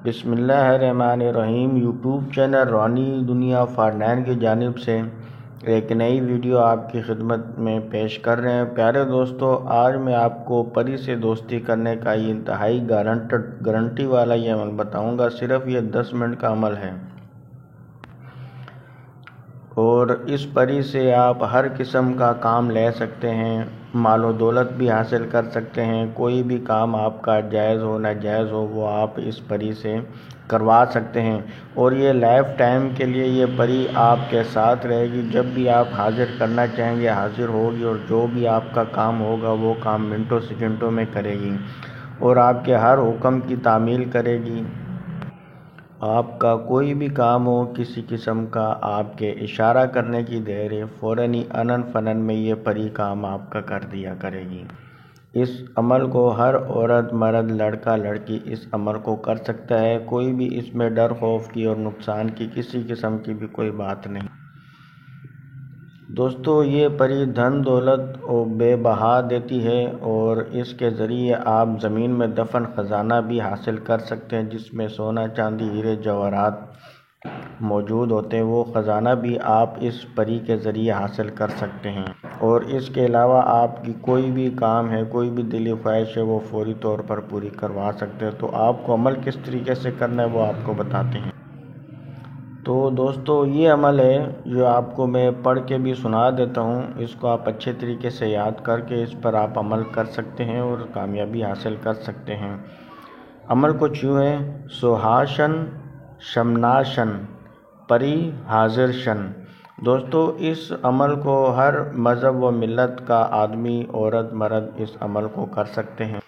بسم اللہ الرحمن الرحیم۔ یوٹیوب چینل روحانی دنیا فارنین کی جانب سے ایک نئی ویڈیو آپ کی خدمت میں پیش کر رہے ہیں۔ پیارے دوستو، آج میں آپ کو پری سے دوستی کرنے کا یہ انتہائی گارنٹی والا یہ عمل بتاؤں گا۔ صرف یہ 10 منٹ کا عمل ہے اور اس پری سے آپ ہر قسم کا کام لے سکتے ہیں، مال و دولت بھی حاصل کر سکتے ہیں۔ کوئی بھی کام آپ کا جائز ہو ناجائز ہو وہ آپ اس پری سے کروا سکتے ہیں، اور یہ لائف ٹائم کے لیے یہ پری آپ کے ساتھ رہے گی۔ جب بھی آپ حاضر کرنا چاہیں گے حاضر ہوگی، اور جو بھی آپ کا کام ہوگا وہ کام منٹوں سیکنڈوں میں کرے گی، اور آپ کے ہر حکم کی تعمیل کرے گی۔ آپ کا کوئی بھی کام ہو کسی قسم کا، آپ کے اشارہ کرنے کی دیر ہے، فوراً ہی انن فنن میں یہ پری کام آپ کا کر دیا کرے گی۔ اس عمل کو ہر عورت مرد لڑکا لڑکی اس عمل کو کر سکتا ہے۔ کوئی بھی اس میں ڈر خوف کی اور نقصان کی کسی قسم کی بھی کوئی بات نہیں۔ دوستو، یہ پری دھن دولت بے بہا دیتی ہے، اور اس کے ذریعے آپ زمین میں دفن خزانہ بھی حاصل کر سکتے ہیں، جس میں سونا چاندی ہیرے جواہرات موجود ہوتے ہیں۔ وہ خزانہ بھی آپ اس پری کے ذریعے حاصل کر سکتے ہیں، اور اس کے علاوہ آپ کی کوئی بھی کام ہے، کوئی بھی دلی خواہش ہے، وہ فوری طور پر پوری کروا سکتے ہیں۔ تو آپ کو عمل کس طریقے سے کرنا ہے وہ آپ کو بتاتے ہیں۔ تو دوستو، یہ عمل ہے جو آپ کو میں پڑھ کے بھی سنا دیتا ہوں۔ اس کو آپ اچھے طریقے سے یاد کر کے اس پر آپ عمل کر سکتے ہیں اور کامیابی حاصل کر سکتے ہیں۔ عمل کچھ یوں ہے: سوہاشن شمناشن پری حاضر شن۔ دوستو، اس عمل کو ہر مذہب و ملت کا آدمی عورت مرد اس عمل کو کر سکتے ہیں۔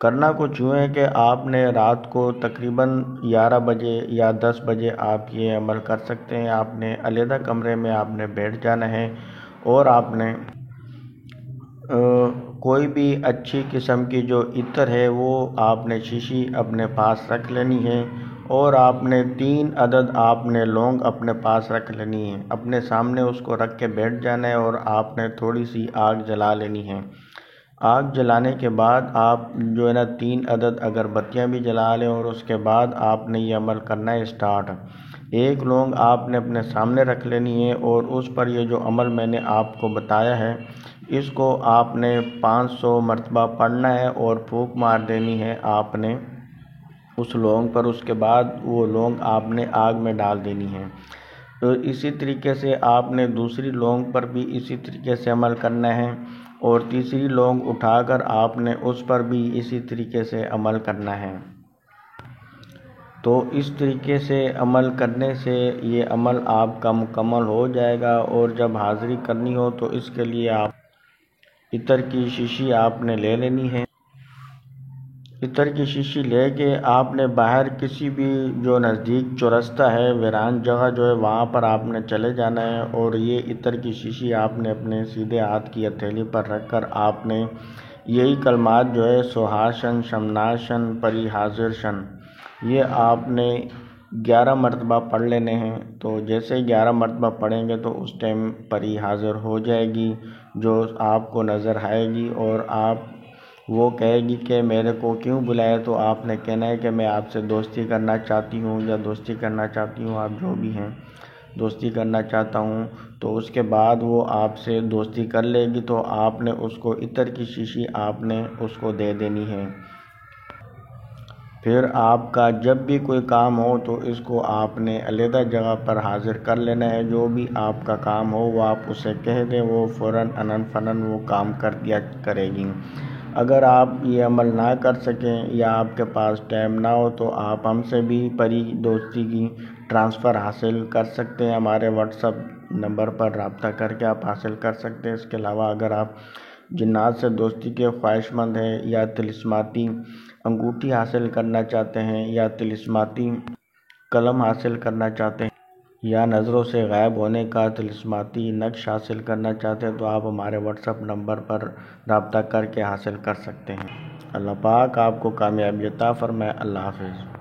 کرنا کچھ یوں ہے کہ آپ نے رات کو تقریباً 11 بجے یا 10 بجے آپ یہ عمل کر سکتے ہیں۔ آپ نے علیحدہ کمرے میں آپ نے بیٹھ جانا ہے، اور آپ نے کوئی بھی اچھی قسم کی جو عطر ہے وہ آپ نے شیشی اپنے پاس رکھ لینی ہے، اور آپ نے 3 عدد آپ نے لونگ اپنے پاس رکھ لینی ہے۔ اپنے سامنے اس کو رکھ کے بیٹھ جانا ہے، اور آپ نے تھوڑی سی آگ جلا لینی ہے۔ آگ جلانے کے بعد آپ جو ہے نا 3 عدد اگربتیاں بھی جلا لیں، اور اس کے بعد آپ نے یہ عمل کرنا ہے اسٹارٹ۔ ایک لونگ آپ نے اپنے سامنے رکھ لینی ہے، اور اس پر یہ جو عمل میں نے آپ کو بتایا ہے اس کو آپ نے 500 مرتبہ پڑھنا ہے، اور پھونک مار دینی ہے آپ نے اس لونگ پر۔ اس کے بعد وہ لونگ آپ نے آگ میں ڈال دینی ہے۔ تو اسی طریقے سے آپ نے دوسری لونگ پر بھی اسی طریقے سے عمل کرنا ہے، اور تیسری لونگ اٹھا کر آپ نے اس پر بھی اسی طریقے سے عمل کرنا ہے۔ تو اس طریقے سے عمل کرنے سے یہ عمل آپ کا مکمل ہو جائے گا، اور جب حاضری کرنی ہو تو اس کے لیے آپ عطر کی شیشی آپ نے لے لینی ہے۔ عطر کی شیشی لے کے آپ نے باہر کسی بھی جو نزدیک چورستہ ہے، ویران جگہ جو ہے وہاں پر آپ نے چلے جانا ہے، اور یہ عطر کی شیشی آپ نے اپنے سیدھے ہاتھ کی ہتھیلی پر رکھ کر آپ نے یہی کلمات جو ہے سوہاشن شمناشن پری حاضر شن، یہ آپ نے 11 مرتبہ پڑھ لینے ہیں۔ تو جیسے 11 مرتبہ پڑھیں گے تو اس ٹائم پری حاضر ہو جائے گی، جو آپ کو نظر آئے گی، اور آپ وہ کہے گی کہ میرے کو کیوں بلایا؟ تو آپ نے کہنا ہے کہ میں آپ سے دوستی کرنا چاہتی ہوں، یا دوستی کرنا چاہتی ہوں، آپ جو بھی ہیں دوستی کرنا چاہتا ہوں۔ تو اس کے بعد وہ آپ سے دوستی کر لے گی، تو آپ نے اس کو عطر کی شیشی آپ نے اس کو دے دینی ہے۔ پھر آپ کا جب بھی کوئی کام ہو تو اس کو آپ نے علیحدہ جگہ پر حاضر کر لینا ہے۔ جو بھی آپ کا کام ہو وہ آپ اسے کہہ دیں، وہ فوراً انن فنن وہ کام کر دیا کرے گی۔ اگر آپ یہ عمل نہ کر سکیں یا آپ کے پاس ٹائم نہ ہو تو آپ ہم سے بھی پری دوستی کی ٹرانسفر حاصل کر سکتے ہیں۔ ہمارے واٹس ایپ نمبر پر رابطہ کر کے آپ حاصل کر سکتے ہیں۔ اس کے علاوہ اگر آپ جنات سے دوستی کے خواہش مند ہیں، یا طلسماتی انگوٹھی حاصل کرنا چاہتے ہیں، یا طلسماتی قلم حاصل کرنا چاہتے ہیں، یا نظروں سے غائب ہونے کا طلسماتی نقش حاصل کرنا چاہتے ہیں، تو آپ ہمارے واٹس ایپ نمبر پر رابطہ کر کے حاصل کر سکتے ہیں۔ اللہ پاک آپ کو کامیابی عطا فرمائے۔ اللہ حافظ۔